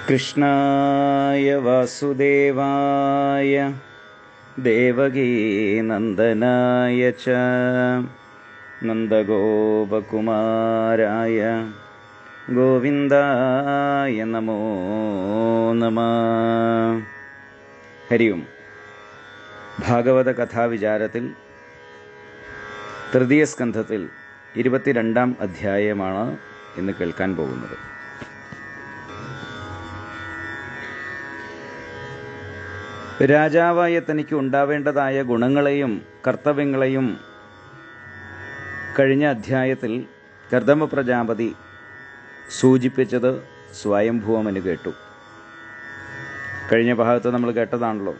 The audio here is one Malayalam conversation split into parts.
കൃഷ്ണായ വാസുദേവായ ദേവകീനന്ദനായ ച നന്ദഗോപകുമാരായ ഗോവിന്ദായ നമോ നമഃ. ഹരി ഓം. ഭാഗവത കഥാവിചാരത്തിൽ തൃതീയ സ്കന്ധത്തിൽ 22-ാം അധ്യായമാണ് ഇന്ന് കേൾക്കാൻ പോകുന്നത്. രാജാവായ തനിക്ക് ഉണ്ടാവേണ്ടതായ ഗുണങ്ങളെയും കർത്തവ്യങ്ങളെയും കഴിഞ്ഞ അധ്യായത്തിൽ കർദമ പ്രജാപതി സൂചിപ്പിച്ചത് സ്വയംഭൂവമന് കേട്ടു. കഴിഞ്ഞ ഭാഗത്ത് നമ്മൾ കേട്ടതാണല്ലോ,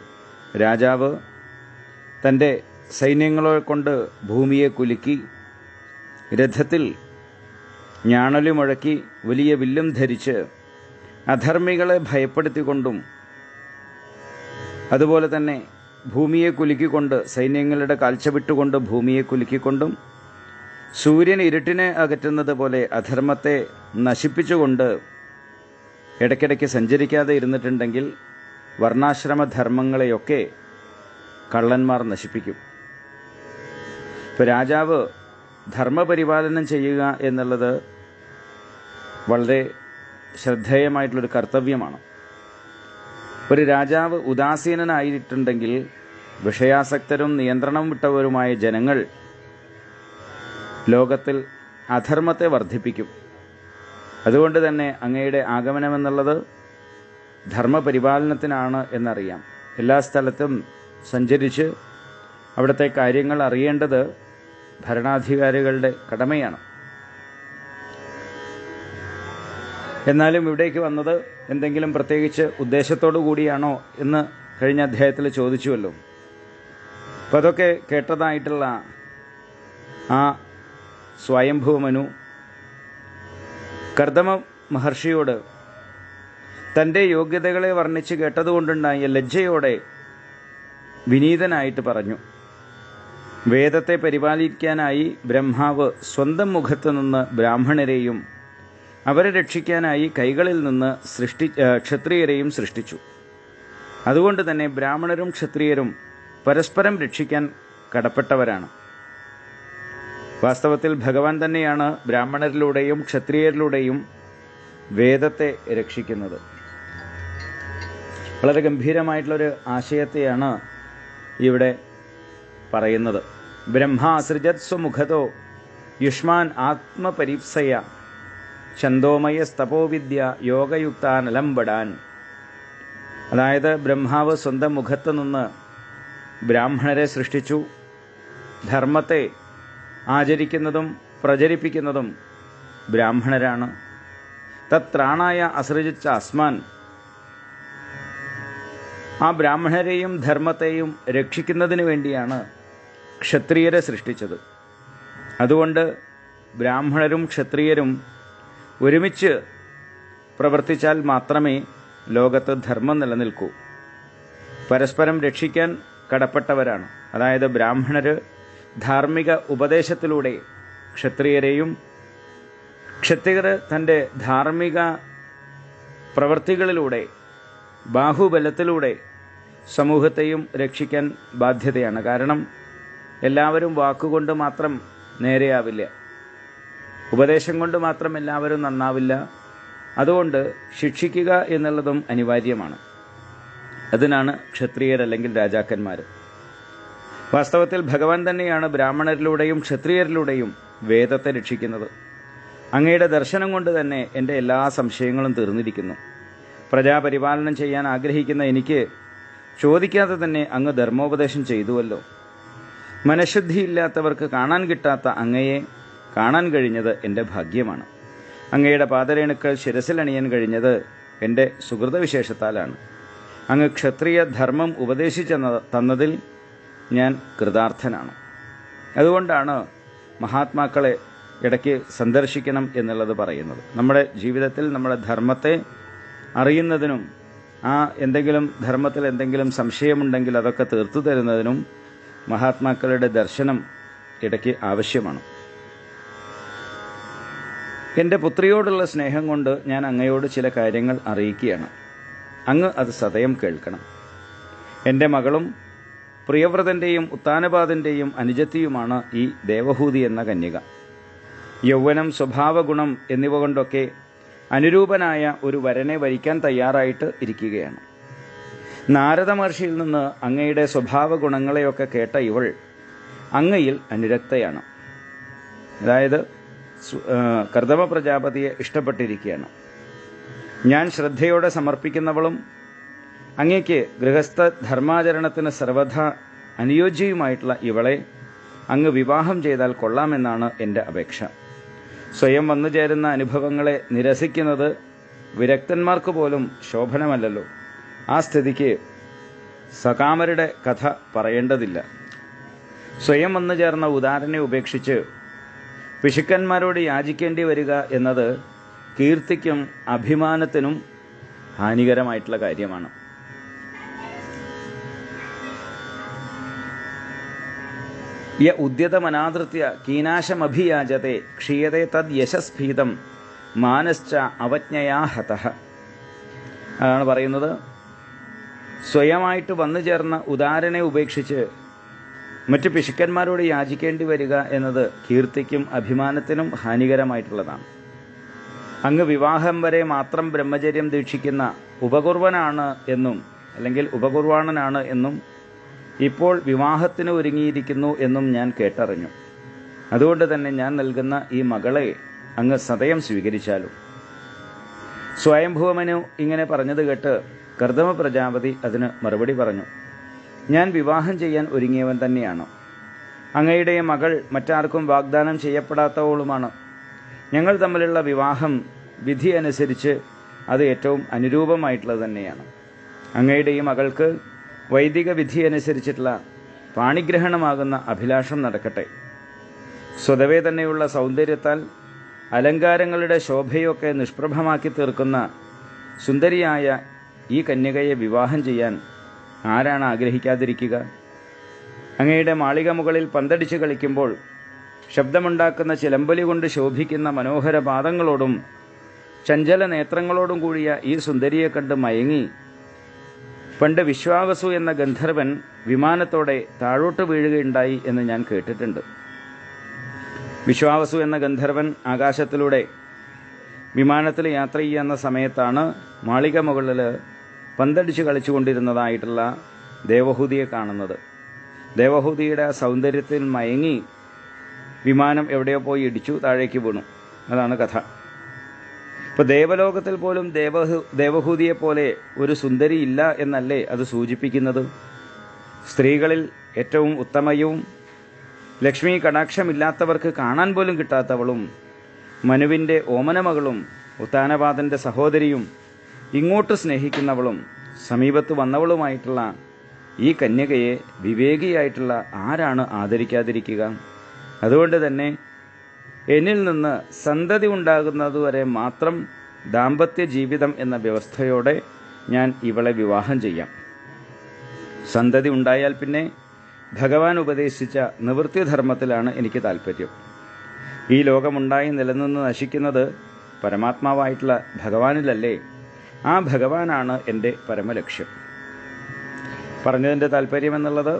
രാജാവ് തൻ്റെ സൈന്യങ്ങളെ കൊണ്ട് ഭൂമിയെ കുലുക്കി, രഥത്തിൽ ഞാണലി മുഴക്കി, വലിയ വില്ലും ധരിച്ച് അധർമ്മികളെ ഭയപ്പെടുത്തിക്കൊണ്ടും അതുപോലെ തന്നെ ഭൂമിയെ കുലുക്കിക്കൊണ്ട്, സൈന്യങ്ങളുടെ കാൽച്ച വിട്ടുകൊണ്ട് ഭൂമിയെ കുലുക്കിക്കൊണ്ടും, സൂര്യൻ ഇരുട്ടിനെ അകറ്റുന്നത് പോലെ അധർമ്മത്തെ നശിപ്പിച്ചുകൊണ്ട് ഇടയ്ക്കിടയ്ക്ക് സഞ്ചരിക്കാതെ ഇരുന്നിട്ടുണ്ടെങ്കിൽ വർണ്ണാശ്രമധർമ്മങ്ങളെയൊക്കെ കള്ളന്മാർ നശിപ്പിക്കും. ഇപ്പോൾ രാജാവ് ധർമ്മപരിപാലനം ചെയ്യുക എന്നുള്ളത് വളരെ ശ്രദ്ധേയമായിട്ടുള്ളൊരു കർത്തവ്യമാണ്. ഒരു രാജാവ് ഉദാസീനനായിട്ടുണ്ടെങ്കിൽ വിഷയാസക്തരും നിയന്ത്രണം വിട്ടവരുമായ ജനങ്ങൾ ലോകത്തിൽ അധർമ്മത്തെ വർദ്ധിപ്പിക്കും. അതുകൊണ്ട് തന്നെ അങ്ങയുടെ ആഗമനമെന്നുള്ളത് ധർമ്മപരിപാലനത്തിനാണ് എന്നറിയാം. എല്ലാ സ്ഥലത്തും സഞ്ചരിച്ച് അവിടുത്തെ കാര്യങ്ങൾ അറിയേണ്ടത് ഭരണാധികാരികളുടെ കടമയാണ്. എന്നാലും ഇവിടേക്ക് വന്നത് എന്തെങ്കിലും പ്രത്യേകിച്ച് ഉദ്ദേശത്തോടു കൂടിയാണോ എന്ന് കഴിഞ്ഞ അധ്യായത്തിൽ ചോദിച്ചുവല്ലോ. അപ്പോൾ അതൊക്കെ കേട്ടതായിട്ടുള്ള ആ സ്വയംഭൂമനു കർദമ മഹർഷിയോട് തൻ്റെ യോഗ്യതകളെ വർണ്ണിച്ച് കേട്ടതുകൊണ്ടുണ്ടായ ലജ്ജയോടെ വിനീതനായിട്ട് പറഞ്ഞു, വേദത്തെ പരിപാലിക്കാനായി ബ്രഹ്മാവ് സ്വന്തം മുഖത്തു നിന്ന് ബ്രാഹ്മണരെയും അവരെ രക്ഷിക്കാനായി കൈകളിൽ നിന്ന് ക്ഷത്രിയരെയും സൃഷ്ടിച്ചു. അതുകൊണ്ട് തന്നെ ബ്രാഹ്മണരും ക്ഷത്രിയരും പരസ്പരം രക്ഷിക്കാൻ കടപ്പെട്ടവരാണ്. വാസ്തവത്തിൽ ഭഗവാൻ തന്നെയാണ് ബ്രാഹ്മണരിലൂടെയും ക്ഷത്രിയരിലൂടെയും വേദത്തെ രക്ഷിക്കുന്നത്. വളരെ ഗംഭീരമായിട്ടുള്ളൊരു ആശയത്തെയാണ് ഇവിടെ പറയുന്നത്. ബ്രഹ്മാസൃജത് സ്വമുഖതോ യുഷ്മാൻ ആത്മപരീപ്സയ ഛന്ദോമയ സ്തപോവിദ്യ യോഗയുക്താനലംബടാൻ. അതായത് ബ്രഹ്മാവ് സ്വന്തം മുഖത്ത് നിന്ന് ബ്രാഹ്മണരെ സൃഷ്ടിച്ചു. ധർമ്മത്തെ ആചരിക്കുന്നതും പ്രചരിപ്പിക്കുന്നതും ബ്രാഹ്മണരാണ്. തത്രാണായ അസൃജിച്ച അസ്മാൻ. ആ ബ്രാഹ്മണരെയും ധർമ്മത്തെയും രക്ഷിക്കുന്നതിന് വേണ്ടിയാണ് ക്ഷത്രിയരെ സൃഷ്ടിച്ചത്. അതുകൊണ്ട് ബ്രാഹ്മണരും ക്ഷത്രിയരും ഒരുമിച്ച് പ്രവർത്തിച്ചാൽ മാത്രമേ ലോകത്ത് ധർമ്മം നിലനിൽക്കൂ. പരസ്പരം രക്ഷിക്കാൻ കടപ്പെട്ടവരാണ്. അതായത് ബ്രാഹ്മണർ ധാർമ്മിക ഉപദേശത്തിലൂടെ ക്ഷത്രിയരെയും, ക്ഷത്രിയർ തൻ്റെ ധാർമ്മിക പ്രവൃത്തികളിലൂടെ, ബാഹുബലത്തിലൂടെ സമൂഹത്തെയും രക്ഷിക്കാൻ ബാധ്യതയാണ്. കാരണം എല്ലാവരും വാക്കുകൊണ്ട് മാത്രം നേരെയാവില്ല, ഉപദേശം കൊണ്ട് മാത്രം എല്ലാവരും നന്നാവില്ല. അതുകൊണ്ട് ശിക്ഷിക്കുക എന്നുള്ളതും അനിവാര്യമാണ്. അതിനാണ് ക്ഷത്രിയരല്ലെങ്കിൽ രാജാക്കന്മാർ. വാസ്തവത്തിൽ ഭഗവാൻ തന്നെയാണ് ബ്രാഹ്മണരിലൂടെയും ക്ഷത്രിയരിലൂടെയും വേദത്തെ രക്ഷിക്കുന്നത്. അങ്ങയുടെ ദർശനം കൊണ്ട് തന്നെ എൻ്റെ എല്ലാ സംശയങ്ങളും തീർന്നിരിക്കുന്നു. പ്രജാപരിപാലനം ചെയ്യാൻ ആഗ്രഹിക്കുന്ന എനിക്ക് ചോദിക്കാതെ തന്നെ അങ്ങ് ധർമ്മോപദേശം ചെയ്തുവല്ലോ. മനഃശുദ്ധിയില്ലാത്തവർക്ക് കാണാൻ കിട്ടാത്ത അങ്ങയെ കാണാൻ കഴിഞ്ഞത് എൻ്റെ ഭാഗ്യമാണ്. അങ്ങയുടെ പാദരേണുക്കൾ ശിരസിലണിയാൻ കഴിഞ്ഞത് എൻ്റെ സുഹൃതവിശേഷത്താലാണ്. അങ്ങ് ക്ഷത്രിയ ധർമ്മം ഉപദേശിച്ചു തന്നതിൽ ഞാൻ കൃതാർത്ഥനാണ്. അതുകൊണ്ടാണ് മഹാത്മാക്കളെ ഇടയ്ക്ക് സന്ദർശിക്കണം എന്നുള്ളത് പറയുന്നത്. നമ്മുടെ ജീവിതത്തിൽ നമ്മുടെ ധർമ്മത്തെ അറിയുന്നതിനും എന്തെങ്കിലും ധർമ്മത്തിൽ എന്തെങ്കിലും സംശയമുണ്ടെങ്കിൽ അതൊക്കെ തീർത്തു തരുന്നതിനും മഹാത്മാക്കളുടെ ദർശനം ഇടയ്ക്ക് ആവശ്യമാണ്. എൻ്റെ പുത്രിയോടുള്ള സ്നേഹം കൊണ്ട് ഞാൻ അങ്ങയോട് ചില കാര്യങ്ങൾ അറിയിക്കുകയാണ്. അങ്ങ് അത് സദയം കേൾക്കണം. എൻ്റെ മകളും പ്രിയവ്രതൻ്റെയും ഉത്താനപാദൻ്റെയും അനുജത്തിയുമാണ് ഈ ദേവഹൂതി എന്ന കന്യക. യൗവനം, സ്വഭാവഗുണം എന്നിവ കൊണ്ടൊക്കെ അനുരൂപനായ ഒരു വരനെ വരിക്കാൻ തയ്യാറായിട്ട് ഇരിക്കുകയാണ്. നാരദ മഹർഷിയിൽ നിന്ന് അങ്ങയുടെ സ്വഭാവ ഗുണങ്ങളെയൊക്കെ കേട്ട ഇവൾ അങ്ങയിൽ അനുരക്തയാണ്. അതായത് കർദമ പ്രജാപതിയെ ഇഷ്ടപ്പെട്ടിരിക്കുകയാണ്. ഞാൻ ശ്രദ്ധയോടെ സമർപ്പിക്കുന്നവളും അങ്ങയ്ക്ക് ഗൃഹസ്ഥ ധർമാചരണത്തിന് സർവഥാ അനുയോജ്യയുമായിട്ടുള്ള ഇവളെ അങ്ങ് വിവാഹം ചെയ്താൽ കൊള്ളാമെന്നാണ് എൻ്റെ അപേക്ഷ. സ്വയം വന്നു ചേരുന്ന അനുഭവങ്ങളെ നിരസിക്കുന്നത് വിരക്തന്മാർക്ക് പോലും ശോഭനമല്ലല്ലോ. ആ സ്ഥിതിക്ക് സകാമരുടെ കഥ പറയേണ്ടതില്ല. സ്വയം വന്നു ചേർന്ന ഉദാരനെ ഉപേക്ഷിച്ച് പിശുക്കന്മാരോട് യാചിക്കേണ്ടി വരിക എന്നത് കീർത്തിക്കും അഭിമാനത്തിനും ഹാനികരമായിട്ടുള്ള കാര്യമാണ്. യ ഉദ്യതമനാദൃത്യ കീനാശമഭിയാചത്തെ ക്ഷീയതേ തദ് യശസ്ഫീതം മാനശ്ച അവജ്ഞയാ ഹതഃ. അതാണ് പറയുന്നത്. സ്വയമായിട്ട് വന്നു ചേർന്ന ഉദാരനെ ഉപേക്ഷിച്ച് മറ്റു പിശുക്കന്മാരോട് യാചിക്കേണ്ടി വരിക എന്നത് കീർത്തിക്കും അഭിമാനത്തിനും ഹാനികരമായിട്ടുള്ളതാണ്. അങ്ങ് വിവാഹം വരെ മാത്രം ബ്രഹ്മചര്യം ദീക്ഷിക്കുന്ന ഉപകുർവനാണ് എന്നും അല്ലെങ്കിൽ ഉപകുർവാണനാണ് എന്നും ഇപ്പോൾ വിവാഹത്തിന് ഒരുങ്ങിയിരിക്കുന്നു എന്നും ഞാൻ കേട്ടറിഞ്ഞു. അതുകൊണ്ട് തന്നെ ഞാൻ നൽകുന്ന ഈ മകളെ അങ്ങ് സദയം സ്വീകരിച്ചാലും. സ്വയംഭൂമനു ഇങ്ങനെ പറഞ്ഞത് കേട്ട് കർദമ പ്രജാപതി അതിന് മറുപടി പറഞ്ഞു. ഞാൻ വിവാഹം ചെയ്യാൻ ഒരുങ്ങിയവൻ തന്നെയാണ്. അങ്ങയുടെ മകൾ മറ്റാർക്കും വാഗ്ദാനം ചെയ്യപ്പെടാത്തവളുമാണ്. ഞങ്ങൾ തമ്മിലുള്ള വിവാഹം വിധി അനുസരിച്ച് അത് ഏറ്റവും അനുരൂപമായിട്ടുള്ളത് തന്നെയാണ്. അങ്ങയുടെ ഈ മകൾക്ക് വൈദിക വിധി അനുസരിച്ചിട്ടുള്ള പാണിഗ്രഹണമാകുന്ന അഭിലാഷം നടക്കട്ടെ. സ്വതവേ തന്നെയുള്ള സൗന്ദര്യത്താൽ അലങ്കാരങ്ങളുടെ ശോഭയൊക്കെ നിഷ്പ്രഭമാക്കി തീർക്കുന്ന സുന്ദരിയായ ഈ കന്യകയെ വിവാഹം ചെയ്യാൻ ആരാണ് ആഗ്രഹിക്കാതിരിക്കുക? അങ്ങയുടെ മാളിക മുകളിൽ പന്തടിച്ച് കളിക്കുമ്പോൾ ശബ്ദമുണ്ടാക്കുന്ന ചിലമ്പലി കൊണ്ട് ശോഭിക്കുന്ന മനോഹര പാദങ്ങളോടും ചഞ്ചല നേത്രങ്ങളോടും കൂടിയ ഈ സുന്ദരിയെ കണ്ട് മയങ്ങി പണ്ട് വിശ്വാവസു എന്ന ഗന്ധർവൻ വിമാനത്തോടെ താഴോട്ട് വീഴുകയുണ്ടായി എന്ന് ഞാൻ കേട്ടിട്ടുണ്ട്. വിശ്വാവസു എന്ന ഗന്ധർവൻ ആകാശത്തിലൂടെ വിമാനത്തിൽ യാത്ര ചെയ്യുന്ന സമയത്താണ് മാളിക മുകളിൽ പന്തടിച്ച് കളിച്ചുകൊണ്ടിരുന്നതായിട്ടുള്ള ദേവഹൂതിയെ കാണുന്നത്. ദേവഹൂതിയുടെ ആ സൗന്ദര്യത്തിൽ മയങ്ങി വിമാനം എവിടെയോ പോയി ഇടിച്ചു, താഴേക്ക് വീണു. അതാണ് കഥ. ഇപ്പോൾ ദേവലോകത്തിൽ പോലും ദേവഹൂതിയെ പോലെ ഒരു സുന്ദരി ഇല്ല എന്നല്ലേ അത് സൂചിപ്പിക്കുന്നത്? സ്ത്രീകളിൽ ഏറ്റവും ഉത്തമയും ലക്ഷ്മി കടാക്ഷമില്ലാത്തവർക്ക് കാണാൻ പോലും കിട്ടാത്തവളും മനുവിൻ്റെ ഓമനമകളും ഉത്താനപാദൻ്റെ സഹോദരിയും ഇങ്ങോട്ട് സ്നേഹിക്കുന്നവളും സമീപത്ത് വന്നവളുമായിട്ടുള്ള ഈ കന്യകയെ വിവേകിയായിട്ടുള്ള ആരാണ് ആദരിക്കാതിരിക്കുക? അതുകൊണ്ട് തന്നെ എന്നിൽ നിന്ന് സന്തതി ഉണ്ടാകുന്നതുവരെ മാത്രം ദാമ്പത്യ ജീവിതം എന്ന വ്യവസ്ഥയോടെ ഞാൻ ഇവളെ വിവാഹം ചെയ്യാം. സന്തതി ഉണ്ടായാൽ പിന്നെ ഭഗവാൻ ഉപദേശിച്ച നിവൃത്തിധർമ്മത്തിലാണ് എനിക്ക് താല്പര്യം. ഈ ലോകമുണ്ടായി നിലനിന്ന് നശിക്കുന്നത് പരമാത്മാവായിട്ടുള്ള ഭഗവാനിലല്ലേ? ആ ഭഗവാനാണ് എൻ്റെ പരമലക്ഷ്യം. പറഞ്ഞതിൻ്റെ താല്പര്യം എന്നുള്ളത്,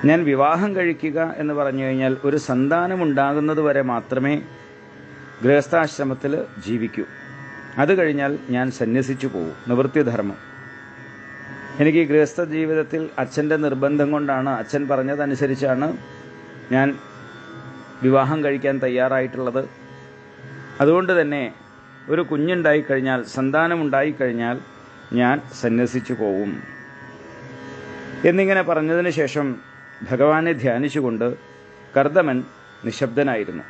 ഞാൻ വിവാഹം കഴിക്കുക എന്ന് പറഞ്ഞു കഴിഞ്ഞാൽ ഒരു സന്താനമുണ്ടാകുന്നത് വരെ മാത്രമേ ഗൃഹസ്ഥാശ്രമത്തിൽ ജീവിക്കൂ. അത് കഴിഞ്ഞാൽ ഞാൻ സന്യസിച്ചു പോകും. നിവൃത്തിധർമ്മം. എനിക്ക് ഈ ഗൃഹസ്ഥ ജീവിതത്തിൽ അച്ഛൻ്റെ നിർബന്ധം കൊണ്ടാണ്, അച്ഛൻ പറഞ്ഞതനുസരിച്ചാണ് ഞാൻ വിവാഹം കഴിക്കാൻ തയ്യാറായിട്ടുള്ളത്. അതുകൊണ്ട് തന്നെ ഒരു കുഞ്ഞുണ്ടായിക്കഴിഞ്ഞാൽ, സന്താനമുണ്ടായിക്കഴിഞ്ഞാൽ ഞാൻ സന്യസിച്ചു പോവും എന്നിങ്ങനെ പറഞ്ഞതിന് ശേഷം ഭഗവാനെ ധ്യാനിച്ചുകൊണ്ട് കർദമൻ നിശബ്ദനായിരുന്നു.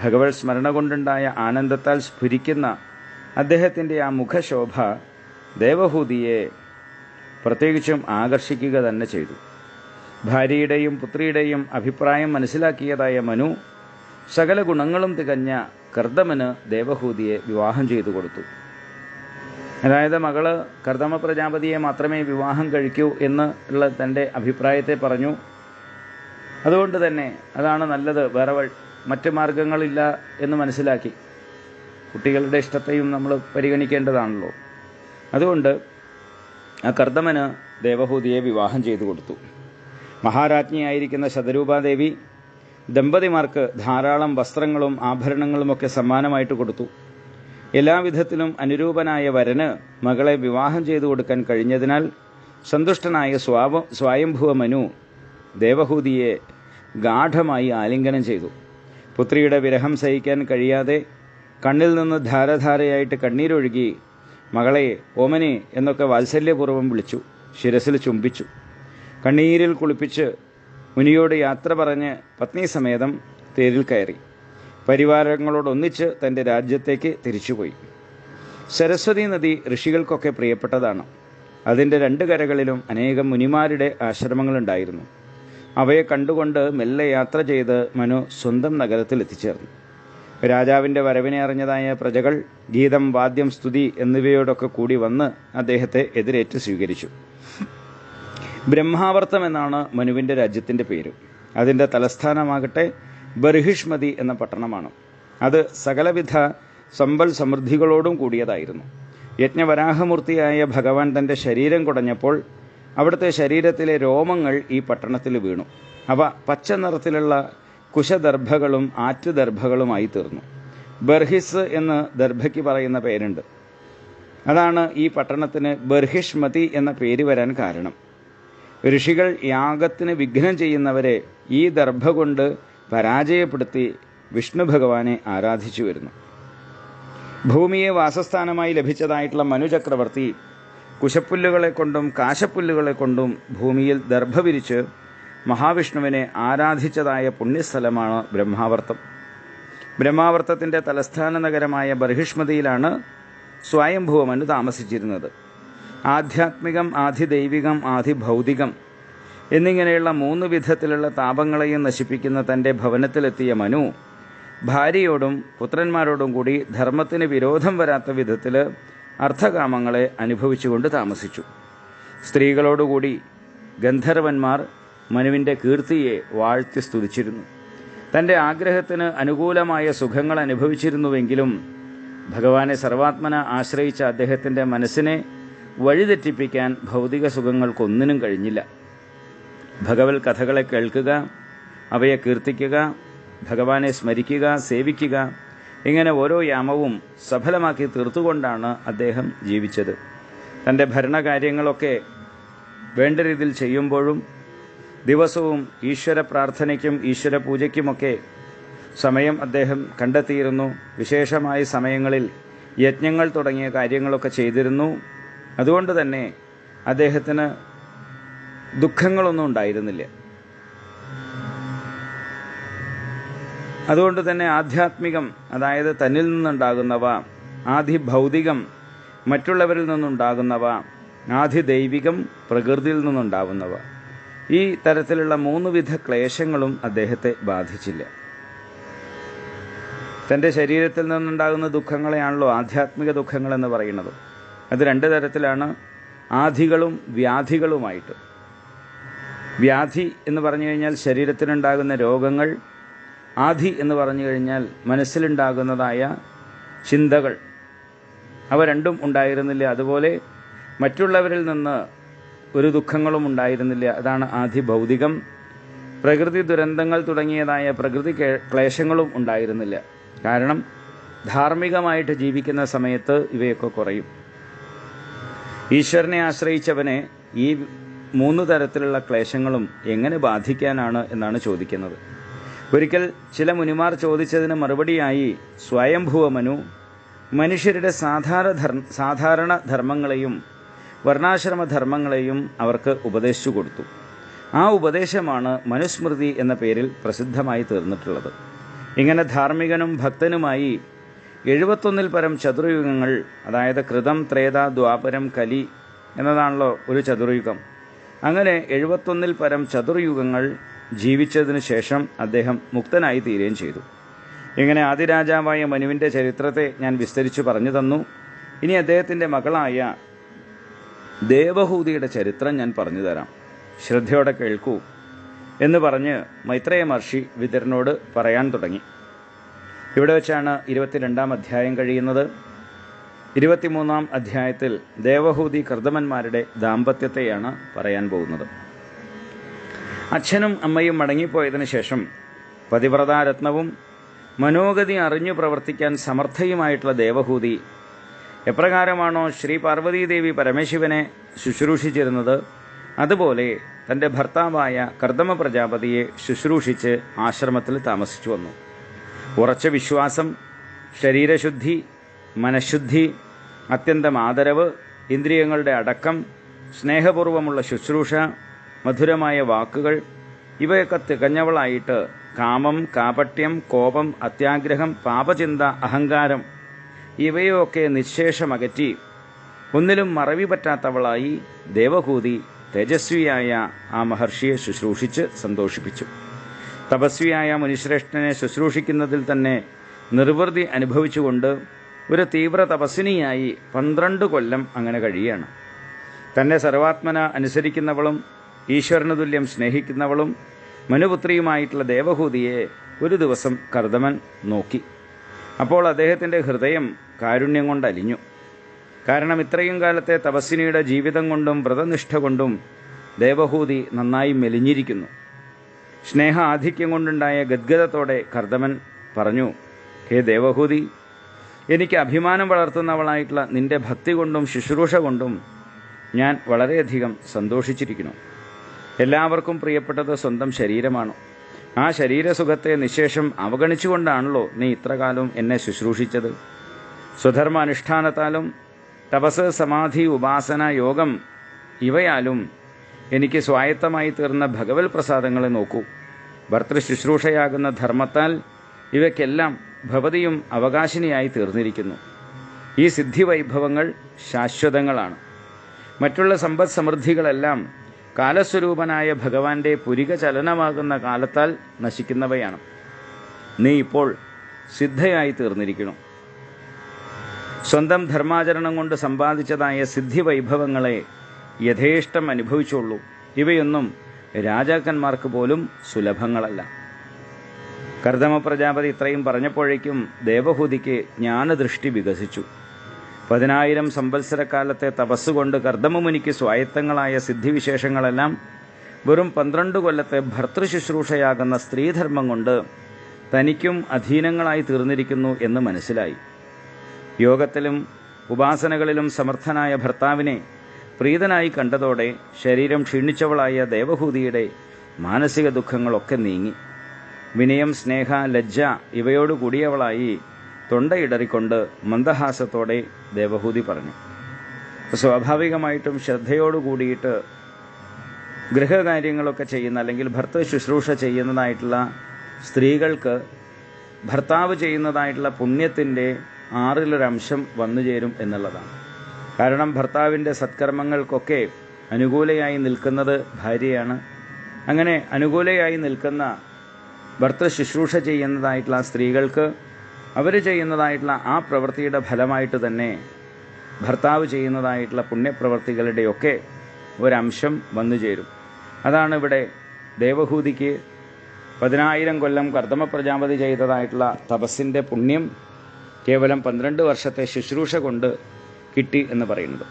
ഭഗവത് സ്മരണ കൊണ്ടുണ്ടായ ആനന്ദത്താൽ സ്ഫുരിക്കുന്ന അദ്ദേഹത്തിൻ്റെ ആ മുഖശോഭ ദേവഹൂതിയെ പ്രത്യേകിച്ചും ആകർഷിക്കുക തന്നെ ചെയ്തു. ഭാര്യയുടെയും പുത്രിയുടെയും അഭിപ്രായം മനസ്സിലാക്കിയതായ മനു സകല ഗുണങ്ങളും തികഞ്ഞ കർദമന് ദേവഹൂതിയെ വിവാഹം ചെയ്തു കൊടുത്തു. അതായത് മകള് കർദമ പ്രജാപതിയെ മാത്രമേ വിവാഹം കഴിക്കൂ എന്നുള്ള തൻ്റെ അഭിപ്രായത്തെ പറഞ്ഞു. അതുകൊണ്ട് തന്നെ അതാണ് നല്ലത്, വേറെ മറ്റ് മാർഗങ്ങളില്ല എന്ന് മനസ്സിലാക്കി. കുട്ടികളുടെ ഇഷ്ടത്തെയും നമ്മൾ പരിഗണിക്കേണ്ടതാണല്ലോ. അതുകൊണ്ട് ആ കർദമന് ദേവഹൂതിയെ വിവാഹം ചെയ്തു കൊടുത്തു. മഹാരാജ്ഞിയായിരിക്കുന്ന ശതരൂപാദേവി ദമ്പതിമാർക്ക് ധാരാളം വസ്ത്രങ്ങളും ആഭരണങ്ങളുമൊക്കെ സമ്മാനമായിട്ട് കൊടുത്തു. എല്ലാവിധത്തിലും അനുരൂപനായ വരന് മകളെ വിവാഹം ചെയ്തു കൊടുക്കാൻ കഴിഞ്ഞതിനാൽ സന്തുഷ്ടനായ സ്വയംഭുവ മനു ദേവഹൂതിയെ ഗാഠമായി ആലിംഗനം ചെയ്തു. പുത്രിയുടെ വിരഹം സഹിക്കാൻ കഴിയാതെ കണ്ണിൽ നിന്ന് ധാരധാരയായിട്ട് കണ്ണീരൊഴുകി മകളെ ഓമനെ എന്നൊക്കെ വാത്സല്യപൂർവ്വം വിളിച്ചു, ശിരസിൽ ചുംബിച്ചു. കണ്ണീരിൽ കുളിപ്പിച്ച് മുനിയോട് യാത്ര പറഞ്ഞ് പത്നീസമേതം തേരിൽ കയറി പരിവാരങ്ങളോടൊന്നിച്ച് തൻ്റെ രാജ്യത്തേക്ക് തിരിച്ചുപോയി. സരസ്വതി നദി ഋഷികൾക്കൊക്കെ പ്രിയപ്പെട്ടതാണ്. അതിൻ്റെ രണ്ട് കരകളിലും അനേകം മുനിമാരുടെ ആശ്രമങ്ങളുണ്ടായിരുന്നു. അവയെ കണ്ടുകൊണ്ട് മെല്ലെ യാത്ര ചെയ്ത് മനു സ്വന്തം നഗരത്തിൽ എത്തിച്ചേർന്നു. രാജാവിൻ്റെ വരവിനെ അറിഞ്ഞതായ പ്രജകൾ ഗീതം, വാദ്യം, സ്തുതി എന്നിവയോടൊക്കെ കൂടി വന്ന് അദ്ദേഹത്തെ എതിരേറ്റ് സ്വീകരിച്ചു. ബ്രഹ്മാവർത്തം എന്നാണ് മനുവിൻ്റെ രാജ്യത്തിൻ്റെ പേര്. അതിൻ്റെ തലസ്ഥാനമാകട്ടെ ബർഹിഷ്മതി എന്ന പട്ടണമാണ്. അത് സകലവിധ സമ്പൽ സമൃദ്ധികളോടും കൂടിയതായിരുന്നു. യജ്ഞവരാഹമൂർത്തിയായ ഭഗവാൻ തൻ്റെ ശരീരം കുടഞ്ഞപ്പോൾ അവിടുത്തെ ശരീരത്തിലെ രോമങ്ങൾ ഈ പട്ടണത്തിൽ വീണു. അവ പച്ച നിറത്തിലുള്ള കുശദർഭകളും ആറ്റുദർഭകളുമായി തീർന്നു. ബർഹിസ് എന്ന് ദർഭയ്ക്ക് പറയുന്ന പേരുണ്ട്. അതാണ് ഈ പട്ടണത്തിന് ബർഹിഷ്മതി എന്ന പേര് വരാൻ കാരണം. ഋഷികൾ യാഗത്തിന് വിഘ്നം ചെയ്യുന്നവരെ ഈ ദർഭ കൊണ്ട് പരാജയപ്പെടുത്തി വിഷ്ണു ഭഗവാനെ ആരാധിച്ചു വരുന്നു. ഭൂമിയെ വാസസ്ഥാനമായി ലഭിച്ചതായിട്ടുള്ള മനുചക്രവർത്തി കുശപ്പുല്ലുകളെ കൊണ്ടും കാശപ്പുല്ലുകളെ കൊണ്ടും ഭൂമിയിൽ ദർഭ വിരിച്ച് മഹാവിഷ്ണുവിനെ ആരാധിച്ചതായ പുണ്യസ്ഥലമാണ് ബ്രഹ്മാവർത്തം. ബ്രഹ്മാവർത്തത്തിൻ്റെ തലസ്ഥാന നഗരമായ ബർഹിഷ്മതിയിലാണ് സ്വയംഭുവ മനു താമസിച്ചിരുന്നത്. ആധ്യാത്മികം, ആധിദൈവികം, ആധിഭൗതികം എന്നിങ്ങനെയുള്ള 3 വിധത്തിലുള്ള താപങ്ങളെയും നശിപ്പിക്കുന്ന തൻ്റെ ഭവനത്തിലെത്തിയ മനു ഭാര്യയോടും പുത്രന്മാരോടും കൂടി ധർമ്മത്തിന് വിരോധം വരാത്ത വിധത്തിൽ അർത്ഥകാമങ്ങളെ അനുഭവിച്ചുകൊണ്ട് താമസിച്ചു. സ്ത്രീകളോടുകൂടി ഗന്ധർവന്മാർ മനുവിൻ്റെ കീർത്തിയെ വാഴ്ത്തി സ്തുതിച്ചിരുന്നു. തൻ്റെ ആഗ്രഹത്തിന് അനുകൂലമായ സുഖങ്ങൾ അനുഭവിച്ചിരുന്നുവെങ്കിലും ഭഗവാനെ സർവാത്മന ആശ്രയിച്ച അദ്ദേഹത്തിൻ്റെ മനസ്സിനെ വഴിതെറ്റിപ്പിക്കാൻ ഭൗതിക സുഖങ്ങൾക്കൊന്നിനും കഴിഞ്ഞില്ല. ഭഗവത് കഥകളെ കേൾക്കുക, അവയെ കീർത്തിക്കുക, ഭഗവാനെ സ്മരിക്കുക, സേവിക്കുക, ഇങ്ങനെ ഓരോ യാമവും സഫലമാക്കി തീർത്തുകൊണ്ടാണ് അദ്ദേഹം ജീവിച്ചത്. തൻ്റെ ഭരണകാര്യങ്ങളൊക്കെ വേണ്ട രീതിയിൽ ചെയ്യുമ്പോഴും ദിവസവും ഈശ്വര പ്രാർത്ഥനയ്ക്കും ഈശ്വര പൂജയ്ക്കുമൊക്കെ സമയം അദ്ദേഹം കണ്ടെത്തിയിരുന്നു. വിശേഷമായ സമയങ്ങളിൽ യജ്ഞങ്ങൾ തുടങ്ങിയ കാര്യങ്ങളൊക്കെ ചെയ്തിരുന്നു. അതുകൊണ്ട് തന്നെ അദ്ദേഹത്തിന് ദുഃഖങ്ങളൊന്നും ഉണ്ടായിരുന്നില്ല. അതുകൊണ്ട് തന്നെ ആധ്യാത്മികം, അതായത് തന്നിൽ നിന്നുണ്ടാകുന്നവ, ആധിഭൗതികം മറ്റുള്ളവരിൽ നിന്നുണ്ടാകുന്നവ, ആധിദൈവികം പ്രകൃതിയിൽ നിന്നുണ്ടാകുന്നവ, ഈ തരത്തിലുള്ള 3 വിധ ക്ലേശങ്ങളും അദ്ദേഹത്തെ ബാധിച്ചില്ല. തൻ്റെ ശരീരത്തിൽ നിന്നുണ്ടാകുന്ന ദുഃഖങ്ങളെയാണല്ലോ ആധ്യാത്മിക ദുഃഖങ്ങൾ എന്ന് പറയുന്നത്. അത് 2 തരത്തിലാണ്, ആധികളും വ്യാധികളുമായിട്ട്. വ്യാധി എന്ന് പറഞ്ഞു കഴിഞ്ഞാൽ ശരീരത്തിനുണ്ടാകുന്ന രോഗങ്ങൾ, ആധി എന്ന് പറഞ്ഞു കഴിഞ്ഞാൽ മനസ്സിലുണ്ടാകുന്നതായ ചിന്തകൾ. അവ രണ്ടും ഉണ്ടായിരുന്നില്ല. അതുപോലെ മറ്റുള്ളവരിൽ നിന്ന് ഒരു ദുഃഖങ്ങളും ഉണ്ടായിരുന്നില്ല. അതാണ് ആധിഭൗതികം. പ്രകൃതി ദുരന്തങ്ങൾ തുടങ്ങിയതായ പ്രകൃതി ക്ലേശങ്ങളും ഉണ്ടായിരുന്നില്ല. കാരണം ധാർമ്മികമായിട്ട് ജീവിക്കുന്ന സമയത്ത് ഇവയൊക്കെ കുറയും. ഈശ്വരനെ ആശ്രയിച്ചവനെ ഈ 3 തരത്തിലുള്ള ക്ലേശങ്ങളും എങ്ങനെ ബാധിക്കാനാണ് എന്നാണ് ചോദിക്കുന്നത്. ഒരിക്കൽ ചില മുനിമാർ ചോദിച്ചതിന് മറുപടിയായി സ്വയംഭുവ മനു മനുഷ്യരുടെ സാധാരണ ധർമ്മങ്ങളെയും വർണ്ണാശ്രമ ധർമ്മങ്ങളെയും അവർക്ക് ഉപദേശിച്ചു കൊടുത്തു. ആ ഉപദേശമാണ് മനുസ്മൃതി എന്ന പേരിൽ പ്രസിദ്ധമായി തീർന്നിട്ടുള്ളത്. ഇങ്ങനെ ധാർമ്മികനും ഭക്തനുമായി 71 പരം ചതുർയുഗങ്ങൾ, അതായത് കൃതം, ത്രേത, ദ്വാപരം, കലി എന്നതാണല്ലോ ഒരു ചതുർയുഗം. അങ്ങനെ 71 പരം ചതുർയുഗങ്ങൾ ജീവിച്ചതിന് ശേഷം അദ്ദേഹം മുക്തനായി തീരുകയും ചെയ്തു. ഇങ്ങനെ ആദിരാജാവായ മനുവിൻ്റെ ചരിത്രത്തെ ഞാൻ വിസ്തരിച്ചു പറഞ്ഞു തന്നു. ഇനി അദ്ദേഹത്തിൻ്റെ മകളായ ദേവഹൂതിയുടെ ചരിത്രം ഞാൻ പറഞ്ഞു തരാം. ശ്രദ്ധയോടെ കേൾക്കൂ. എന്ന് പറഞ്ഞ് മൈത്രേയ മഹർഷി വിതുരനോട് പറയാൻ തുടങ്ങി. ഇവിടെ വെച്ചാണ് 22-ാം അധ്യായം കഴിയുന്നത്. 23-ാം അധ്യായത്തിൽ ദേവഹൂതി കർദമന്മാരുടെ ദാമ്പത്യത്തെയാണ് പറയാൻ പോകുന്നത്. അച്ഛനും അമ്മയും മടങ്ങിപ്പോയതിനു ശേഷം പതിവ്രതാരത്നവും മനോഗതി അറിഞ്ഞു പ്രവർത്തിക്കാൻ സമർത്ഥയുമായിട്ടുള്ള ദേവഹൂതി എപ്രകാരമാണോ ശ്രീ പാർവതീദേവി പരമശിവനെ ശുശ്രൂഷിച്ചിരുന്നത്, അതുപോലെ തൻ്റെ ഭർത്താവായ കർദമ പ്രജാപതിയെ ശുശ്രൂഷിച്ച് ആശ്രമത്തിൽ താമസിച്ചു വന്നു. ഉറച്ച വിശ്വാസം, ശരീരശുദ്ധി, മനഃശുദ്ധി, അത്യന്തം ആദരവ്, ഇന്ദ്രിയങ്ങളുടെ അടക്കം, സ്നേഹപൂർവമുള്ള ശുശ്രൂഷ, മധുരമായ വാക്കുകൾ, ഇവയൊക്കെ തികഞ്ഞവളായിട്ട് കാമം, കാപട്യം, കോപം, അത്യാഗ്രഹം, പാപചിന്ത, അഹങ്കാരം ഇവയൊക്കെ നിശ്ശേഷമകറ്റി ഒന്നിലും മറവി പറ്റാത്തവളായി ദേവഹൂതി തേജസ്വിയായ ആ മഹർഷിയെ ശുശ്രൂഷിച്ച് സന്തോഷിപ്പിച്ചു. തപസ്വിയായ മുനിശ്രേഷ്ഠനെ ശുശ്രൂഷിക്കുന്നതിൽ തന്നെ നിർവൃതി അനുഭവിച്ചുകൊണ്ട് ഒരു തീവ്ര തപസ്വിനിയായി 12 കൊല്ലം അങ്ങനെ കഴിയുകയാണ്. തന്നെ സർവാത്മന അനുസരിക്കുന്നവളും ഈശ്വരന് തുല്യം സ്നേഹിക്കുന്നവളും മനുപുത്രിയുമായിട്ടുള്ള ദേവഹൂതിയെ ഒരു ദിവസം കർദമൻ നോക്കി. അപ്പോൾ അദ്ദേഹത്തിൻ്റെ ഹൃദയം കാരുണ്യം കൊണ്ട് അലിഞ്ഞു. കാരണം ഇത്രയും കാലത്തെ തപസ്വിനിയുടെ ജീവിതം കൊണ്ടും വ്രതനിഷ്ഠ കൊണ്ടും ദേവഹൂതി നന്നായി മെലിഞ്ഞിരിക്കുന്നു. സ്നേഹ ആധിക്യം കൊണ്ടുണ്ടായ ഗദ്ഗതത്തോടെ കർദമൻ പറഞ്ഞു, ഹേ ദേവഹൂതി, എനിക്ക് അഭിമാനം വളർത്തുന്നവളായിട്ടുള്ള നിന്റെ ഭക്തി കൊണ്ടും ശുശ്രൂഷ കൊണ്ടും ഞാൻ വളരെയധികം സന്തോഷിച്ചിരിക്കുന്നു. എല്ലാവർക്കും പ്രിയപ്പെട്ടത് സ്വന്തം ശരീരമാണ്. ആ ശരീരസുഖത്തെ നിശേഷം അവഗണിച്ചുകൊണ്ടാണല്ലോ നീ ഇത്രകാലം എന്നെ ശുശ്രൂഷിച്ചത്. സ്വധർമ്മ അനുഷ്ഠാനത്താലും തപസ്, സമാധി, ഉപാസന, യോഗം ഇവയാലും എനിക്ക് സ്വായത്തമായി തീർന്ന ഭഗവത് പ്രസാദങ്ങളെ നോക്കൂ. ഭർത്തൃശുശ്രൂഷയാകുന്ന ധർമ്മത്താൽ ഇവയ്ക്കെല്ലാം ഭവതിയും അവകാശിനിയായി തീർന്നിരിക്കുന്നു. ഈ സിദ്ധിവൈഭവങ്ങൾ ശാശ്വതങ്ങളാണ്. മറ്റുള്ള സമ്പദ് സമൃദ്ധികളെല്ലാം കാലസ്വരൂപനായ ഭഗവാന്റെ പുരിക ചലനമാകുന്ന കാലത്താൽ നശിക്കുന്നവയാണ്. നീ ഇപ്പോൾ സിദ്ധയായി തീർന്നിരിക്കുന്നു. സ്വന്തം ധർമാചരണം കൊണ്ട് സമ്പാദിച്ചതായ സിദ്ധിവൈഭവങ്ങളെ യഥേഷ്ടം അനുഭവിച്ചുള്ളൂ. ഇവയൊന്നും രാജാക്കന്മാർക്ക് പോലും സുലഭങ്ങളല്ല. കർദമ പ്രജാപതി ഇത്രയും പറഞ്ഞപ്പോഴേക്കും ദേവഹൂതിക്ക് ജ്ഞാനദൃഷ്ടി വികസിച്ചു. 10,000 സംവത്സരക്കാലത്തെ തപസ്സുകൊണ്ട് കർദമമുനിക്ക് സ്വായത്തങ്ങളായ സിദ്ധിവിശേഷങ്ങളെല്ലാം വെറും 12 കൊല്ലത്തെ ഭർത്തൃശുശ്രൂഷയാകുന്ന സ്ത്രീധർമ്മം കൊണ്ട് തനിക്കും അധീനങ്ങളായി തീർന്നിരിക്കുന്നു എന്ന് മനസ്സിലായി. യോഗത്തിലും ഉപാസനകളിലും സമർത്ഥനായ ഭർത്താവിനെ പ്രീതനായി കണ്ടതോടെ ശരീരം ക്ഷീണിച്ചവളായ ദേവഹൂതിയുടെ മാനസിക ദുഃഖങ്ങളൊക്കെ നീങ്ങി. വിനയം, സ്നേഹ, ലജ്ജ ഇവയോട് കൂടിയവളായി തൊണ്ടയിടറിക്കൊണ്ട് മന്ദഹാസത്തോടെ ദേവഹൂതി പറഞ്ഞു. സ്വാഭാവികമായിട്ടും ശ്രദ്ധയോടു കൂടിയിട്ട് ഗൃഹകാര്യങ്ങളൊക്കെ ചെയ്യുന്ന അല്ലെങ്കിൽ ഭർത്തൃ ശുശ്രൂഷ ചെയ്യുന്നതായിട്ടുള്ള സ്ത്രീകൾക്ക് ഭർത്താവ് ചെയ്യുന്നതായിട്ടുള്ള പുണ്യത്തിൻ്റെ 6-1 വന്നു ചേരും എന്നുള്ളതാണ്. കാരണം ഭർത്താവിൻ്റെ സത്കർമ്മങ്ങൾക്കൊക്കെ അനുകൂലയായി നിൽക്കുന്നത് ഭാര്യയാണ്. അങ്ങനെ അനുകൂലയായി നിൽക്കുന്ന ഭർത്തൃ ശുശ്രൂഷ ചെയ്യുന്നതായിട്ടുള്ള സ്ത്രീകൾക്ക് അവർ ചെയ്യുന്നതായിട്ടുള്ള ആ പ്രവൃത്തിയുടെ ഫലമായിട്ട് തന്നെ ഭർത്താവ് ചെയ്യുന്നതായിട്ടുള്ള പുണ്യപ്രവൃത്തികളുടെയൊക്കെ ഒരംശം വന്നു ചേരും. അതാണ് ഇവിടെ ദേവഹൂതിക്ക് 10,000 കൊല്ലം കർദമ പ്രജാപതി ചെയ്തതായിട്ടുള്ള തപസ്സിൻ്റെ പുണ്യം കേവലം 12 വർഷത്തെ ശുശ്രൂഷ കൊണ്ട് കിട്ടി എന്ന് പറയുന്നത്.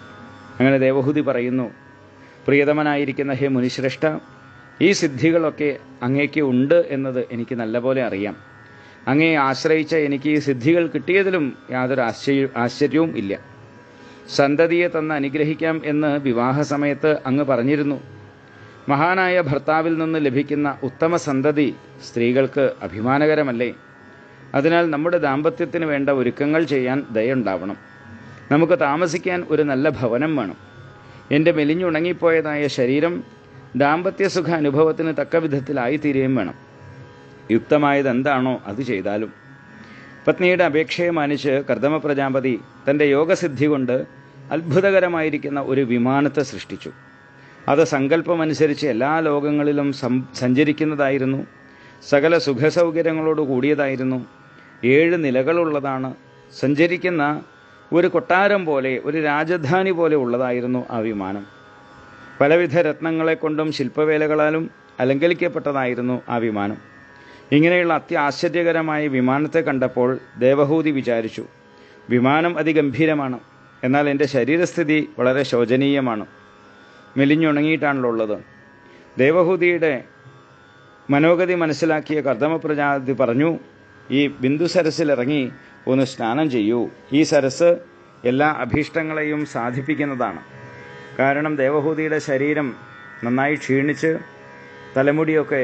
അങ്ങനെ ദേവഹൂതി പറയുന്നു, പ്രിയതമനായിരിക്കുന്ന ഹേ മുനിശ്രേഷ്ഠ, ഈ സിദ്ധികളൊക്കെ അങ്ങേക്ക് ഉണ്ട് എന്നത് എനിക്ക് നല്ലപോലെ അറിയാം. അങ്ങയെ ആശ്രയിച്ച എനിക്ക് ഈ സിദ്ധികൾ കിട്ടിയതിലും യാതൊരു ആശ്ചര്യവും ഇല്ല. സന്തതിയെ തന്ന് അനുഗ്രഹിക്കാം എന്ന് വിവാഹ സമയത്ത് അങ്ങ് പറഞ്ഞിരുന്നു. മഹാനായ ഭർത്താവിൽ നിന്ന് ലഭിക്കുന്ന ഉത്തമ സന്തതി സ്ത്രീകൾക്ക് അഭിമാനകരമല്ലേ? അതിനാൽ നമ്മുടെ ദാമ്പത്യത്തിന് വേണ്ട ഒരുക്കങ്ങൾ ചെയ്യാൻ ദയുണ്ടാവണം. നമുക്ക് താമസിക്കാൻ ഒരു നല്ല ഭവനം വേണം. എൻ്റെ മെലിഞ്ഞുണങ്ങിപ്പോയതായ ശരീരം ദാമ്പത്യസുഖ അനുഭവത്തിന് തക്ക വിധത്തിലായിത്തീരുകയും വേണം. യുക്തമായത് എന്താണോ അത് ചെയ്താലും. പത്നിയുടെ അപേക്ഷയെ മാനിച്ച് കർദമ പ്രജാപതി തൻ്റെ യോഗസിദ്ധി കൊണ്ട് അത്ഭുതകരമായിരിക്കുന്ന ഒരു വിമാനത്തെ സൃഷ്ടിച്ചു. അത് സങ്കല്പമനുസരിച്ച് എല്ലാ ലോകങ്ങളിലും സഞ്ചരിക്കുന്നതായിരുന്നു. സകല സുഖസൗകര്യങ്ങളോട് കൂടിയതായിരുന്നു. 7 നിലകളുള്ളതാണ്. സഞ്ചരിക്കുന്ന ഒരു കൊട്ടാരം പോലെ, ഒരു രാജധാനി പോലെ ഉള്ളതായിരുന്നു ആ വിമാനം. പലവിധ രത്നങ്ങളെ കൊണ്ടും ശില്പവേലകളാലും അലങ്കരിക്കപ്പെട്ടതായിരുന്നു ആ വിമാനം. ഇങ്ങനെയുള്ള അത്യാശ്ചര്യകരമായ വിമാനത്തെ കണ്ടപ്പോൾ ദേവഹൂതി വിചാരിച്ചു, വിമാനം അതിഗംഭീരമാണ്, എന്നാൽ എൻ്റെ ശരീരസ്ഥിതി വളരെ ശോചനീയമാണ്, മെലിഞ്ഞുണങ്ങിയിട്ടാണല്ലോ ഉള്ളത്. ദേവഹൂതിയുടെ മനോഗതി മനസ്സിലാക്കിയ കർദമ പ്രജാപതി പറഞ്ഞു, ഈ ബിന്ദു സരസിലിറങ്ങി ഒന്ന് സ്നാനം ചെയ്യൂ. ഈ സരസ് എല്ലാ അഭീഷ്ടങ്ങളെയും സാധിപ്പിക്കുന്നതാണ്. കാരണം ദേവഹൂതിയുടെ ശരീരം നന്നായി ക്ഷീണിച്ച് തലമുടിയൊക്കെ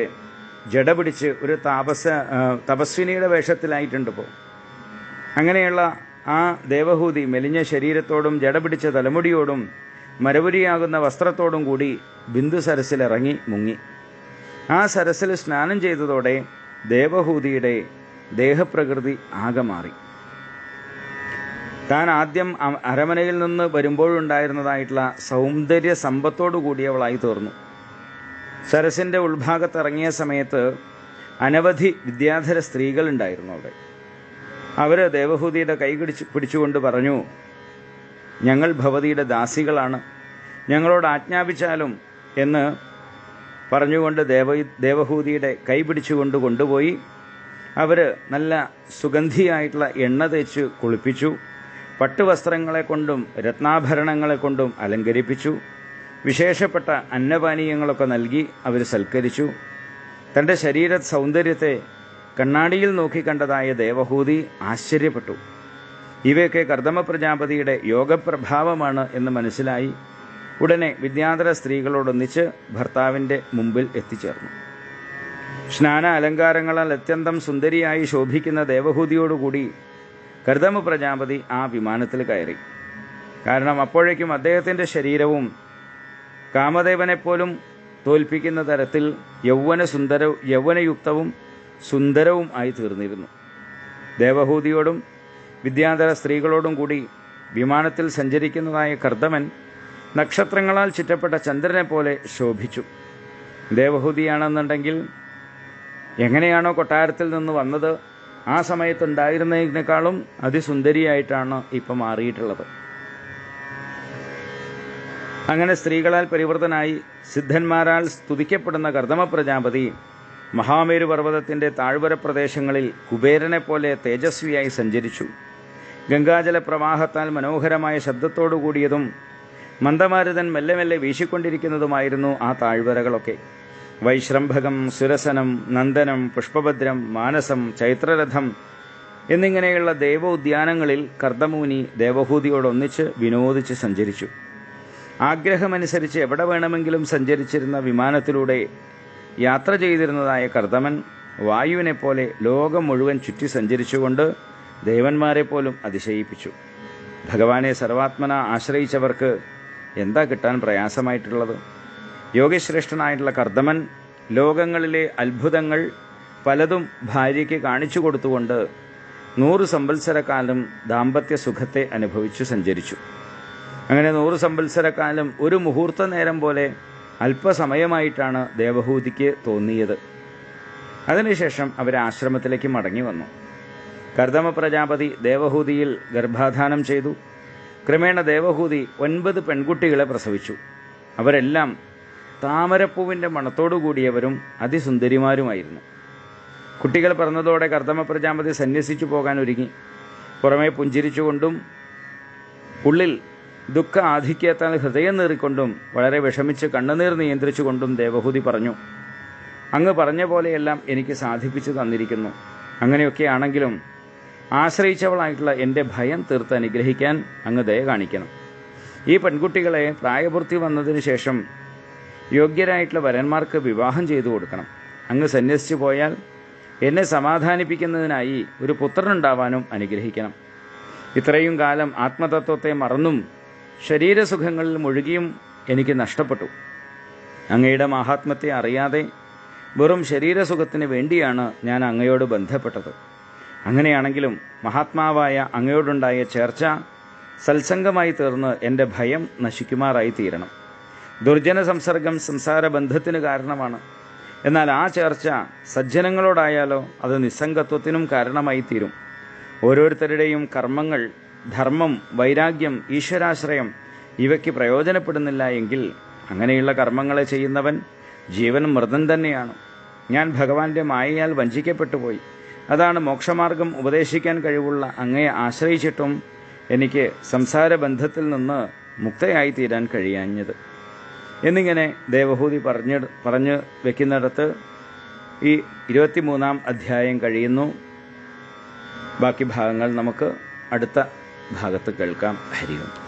ജട പിടിച്ച് ഒരു തപസ്വിനിയുടെ വേഷത്തിലായിട്ടുണ്ട് ഇപ്പോൾ. അങ്ങനെയുള്ള ആ ദേവഹൂതി മെലിഞ്ഞ ശരീരത്തോടും ജട പിടിച്ച തലമുടിയോടും മരവുരിയാകുന്ന വസ്ത്രത്തോടും കൂടി ബിന്ദു സരസിലിറങ്ങി മുങ്ങി. ആ സരസിൽ സ്നാനം ചെയ്തതോടെ ദേവഹൂതിയുടെ ദേഹപ്രകൃതി ആകെ മാറി. താൻ ആദ്യം അരമനയിൽ നിന്ന് വരുമ്പോഴുണ്ടായിരുന്നതായിട്ടുള്ള സൗന്ദര്യ സമ്പത്തോടു കൂടിയവളായി തീർന്നു. സരസിൻ്റെ ഉൾഭാഗത്തിറങ്ങിയ സമയത്ത് അനവധി വിദ്യാധര സ്ത്രീകളുണ്ടായിരുന്നു അവിടെ. അവർ ദേവഹൂതിയുടെ കൈ പിടിച്ചുകൊണ്ട് പറഞ്ഞു, ഞങ്ങൾ ഭവതിയുടെ ദാസികളാണ്, ഞങ്ങളോട് ആജ്ഞാപിച്ചാലും എന്ന് പറഞ്ഞുകൊണ്ട് ദേവഹൂതിയുടെ കൈ പിടിച്ചുകൊണ്ട് കൊണ്ടുപോയി അവർ നല്ല സുഗന്ധിയായിട്ടുള്ള എണ്ണ തേച്ച് കുളിപ്പിച്ചു. പട്ടുവസ്ത്രങ്ങളെ കൊണ്ടും രത്നാഭരണങ്ങളെ കൊണ്ടും അലങ്കരിപ്പിച്ചു. വിശേഷപ്പെട്ട അന്നപാനീയങ്ങളൊക്കെ നൽകി അവർ സൽക്കരിച്ചു. തൻ്റെ ശരീര സൗന്ദര്യത്തെ കണ്ണാടിയിൽ നോക്കിക്കണ്ടതായ ദേവഹൂതി ആശ്ചര്യപ്പെട്ടു. ഇവയൊക്കെ കർദമ പ്രജാപതിയുടെ യോഗപ്രഭാവമാണ് എന്ന് മനസ്സിലായി. ഉടനെ വിദ്യാധര സ്ത്രീകളോടൊന്നിച്ച് ഭർത്താവിൻ്റെ മുമ്പിൽ എത്തിച്ചേർന്നു. സ്നാന അലങ്കാരങ്ങളാൽ അത്യന്തം സുന്ദരിയായി ശോഭിക്കുന്ന ദേവഹൂതിയോടുകൂടി കർദമ പ്രജാപതി ആ വിമാനത്തിൽ കയറി. കാരണം അപ്പോഴേക്കും അദ്ദേഹത്തിൻ്റെ ശരീരവും കാമദേവനെപ്പോലും തോൽപ്പിക്കുന്ന തരത്തിൽ യൗവനയുക്തവും സുന്ദരവും ആയി തീർന്നിരുന്നു. ദേവഹൂതിയോടും വിദ്യാധര സ്ത്രീകളോടും കൂടി വിമാനത്തിൽ സഞ്ചരിക്കുന്നതായ കർദമൻ നക്ഷത്രങ്ങളാൽ ചുറ്റപ്പെട്ട ചന്ദ്രനെ പോലെ ശോഭിച്ചു. ദേവഹൂതിയാണെന്നുണ്ടെങ്കിൽ എങ്ങനെയാണോ കൊട്ടാരത്തിൽ നിന്ന് വന്നത് ആ സമയത്തുണ്ടായിരുന്നതിനേക്കാളും അതിസുന്ദരിയായിട്ടാണ് ഇപ്പം മാറിയിട്ടുള്ളത്. അങ്ങനെ സ്ത്രീകളാൽ പരിവൃതനായി സിദ്ധന്മാരാൽ സ്തുതിക്കപ്പെടുന്ന കർദമ പ്രജാപതി മഹാമേരു പർവ്വതത്തിൻ്റെ താഴ്വര പ്രദേശങ്ങളിൽ കുബേരനെ പോലെ തേജസ്വിയായി സഞ്ചരിച്ചു. ഗംഗാജല പ്രവാഹത്താൽ മനോഹരമായ ശബ്ദത്തോടു കൂടിയതും മന്ദമാരുതൻ മെല്ലെ മെല്ലെ വീശിക്കൊണ്ടിരിക്കുന്നതുമായിരുന്നു ആ താഴ്വരകളൊക്കെ. വൈശ്രംഭകം, സുരസനം, നന്ദനം, പുഷ്പഭദ്രം, മാനസം, ചൈത്രരഥം എന്നിങ്ങനെയുള്ള ദേവ ഉദ്യാനങ്ങളിൽ കർദമുനി ദേവഹൂതിയോടൊന്നിച്ച് വിനോദിച്ച് സഞ്ചരിച്ചു. ആഗ്രഹമനുസരിച്ച് എവിടെ വേണമെങ്കിലും സഞ്ചരിച്ചിരുന്ന വിമാനത്തിലൂടെ യാത്ര ചെയ്തിരുന്നതായ കർദമൻ വായുവിനെ പോലെ ലോകം മുഴുവൻ ചുറ്റി സഞ്ചരിച്ചുകൊണ്ട് ദേവന്മാരെ പോലും അതിശയിപ്പിച്ചു. ഭഗവാനെ സർവാത്മന ആശ്രയിച്ചവർക്ക് എന്താ കിട്ടാൻ പ്രയാസമായിട്ടുള്ളത്? യോഗശ്രേഷ്ഠനായിട്ടുള്ള കർദമൻ ലോകങ്ങളിലെ അത്ഭുതങ്ങൾ പലതും ഭാര്യയ്ക്ക് കാണിച്ചു കൊടുത്തുകൊണ്ട് 100 സംവത്സരക്കാലം ദാമ്പത്യ സുഖത്തെ അനുഭവിച്ചു സഞ്ചരിച്ചു. അങ്ങനെ 100 സംവത്സരക്കാലം ഒരു മുഹൂർത്ത നേരം പോലെ അല്പസമയമായിട്ടാണ് ദേവഹൂതിക്ക് തോന്നിയത്. അതിനുശേഷം അവർ ആശ്രമത്തിലേക്ക് മടങ്ങി വന്നു. കർദമ പ്രജാപതി ദേവഹൂതിയിൽ ഗർഭാധാനം ചെയ്തു. ക്രമേണ ദേവഹൂതി 9 പെൺകുട്ടികളെ പ്രസവിച്ചു. അവരെല്ലാം താമരപ്പൂവിൻ്റെ മണത്തോടു കൂടിയവരും അതിസുന്ദരിമാരുമായിരുന്നു. കുട്ടികൾ പിറന്നതോടെ കർദമ പ്രജാപതി സന്യസിച്ചു പോകാൻ ഒരുങ്ങി. പുറമേ പുഞ്ചിരിച്ചുകൊണ്ടും ഉള്ളിൽ ദുഃഖ ആധിക്യത്താൽ ഹൃദയം നീറിക്കൊണ്ടും വളരെ വിഷമിച്ച് കണ്ണുനീർ നിയന്ത്രിച്ചുകൊണ്ടും ദേവഹൂതി പറഞ്ഞു, അങ്ങ് പറഞ്ഞ പോലെയെല്ലാം എനിക്ക് സാധിപ്പിച്ചു തന്നിരിക്കുന്നു. അങ്ങനെയൊക്കെയാണെങ്കിലും ആശ്രയിച്ചവളായിട്ടുള്ള എൻ്റെ ഭയം തീർത്ത് അനുഗ്രഹിക്കാൻ അങ്ങ് ദയ കാണിക്കണം. ഈ പെൺകുട്ടികളെ പ്രായപൂർത്തി വന്നതിന് ശേഷം യോഗ്യരായിട്ടുള്ള വരന്മാർക്ക് വിവാഹം ചെയ്തു കൊടുക്കണം. അങ്ങ് സന്യസിച്ചു പോയാൽ എന്നെ സമാധാനിപ്പിക്കുന്നതിനായി ഒരു പുത്രനുണ്ടാവാനും അനുഗ്രഹിക്കണം. ഇത്രയും കാലം ആത്മതത്വത്തെ മറന്നും ശരീരസുഖങ്ങളിൽ മുഴുകിയും എനിക്ക് നഷ്ടപ്പെട്ടു. അങ്ങയുടെ മഹാത്മ്യത്തെ അറിയാതെ വെറും ശരീരസുഖത്തിന് വേണ്ടിയാണ് ഞാൻ അങ്ങയോട് ബന്ധപ്പെട്ടത്. അങ്ങനെയാണെങ്കിലും മഹാത്മാവായ അങ്ങയോടുണ്ടായ ചേർച്ച സത്സംഗമായി തീർന്ന് എൻ്റെ ഭയം നശിക്കുമാറായി തീരണം. ദുർജന സംസർഗം സംസാര ബന്ധത്തിന് കാരണമാണ്. എന്നാൽ ആ ചേർച്ച സജ്ജനങ്ങളോടായാലോ അത് നിസ്സംഗത്വത്തിനും കാരണമായി തീരും. ഓരോരുത്തരുടെയും കർമ്മങ്ങൾ, ധർമ്മം, വൈരാഗ്യം, ഈശ്വരാശ്രയം ഇവയ്ക്ക് പ്രയോജനപ്പെടുന്നില്ല എങ്കിൽ അങ്ങനെയുള്ള കർമ്മങ്ങളെ ചെയ്യുന്നവൻ ജീവൻ മൃതൻ തന്നെയാണ്. ഞാൻ ഭഗവാന്റെ മായയാൽ വഞ്ചിക്കപ്പെട്ടു പോയി. അതാണ് മോക്ഷമാർഗം ഉപദേശിക്കാൻ കഴിവുള്ള അങ്ങയെ ആശ്രയിച്ചിട്ടും എനിക്ക് സംസാരബന്ധത്തിൽ നിന്ന് മുക്തയായി തീരാൻ കഴിയാഞ്ഞത് എന്നിങ്ങനെ ദേവഹൂതി പറഞ്ഞു വെക്കുന്നിടത്ത് ഈ 23-ാം അധ്യായം കഴിയുന്നു. ബാക്കി ഭാഗങ്ങൾ നമുക്ക് അടുത്ത ഭാഗത്ത് കേൾക്കാം. ഹരി ഓം.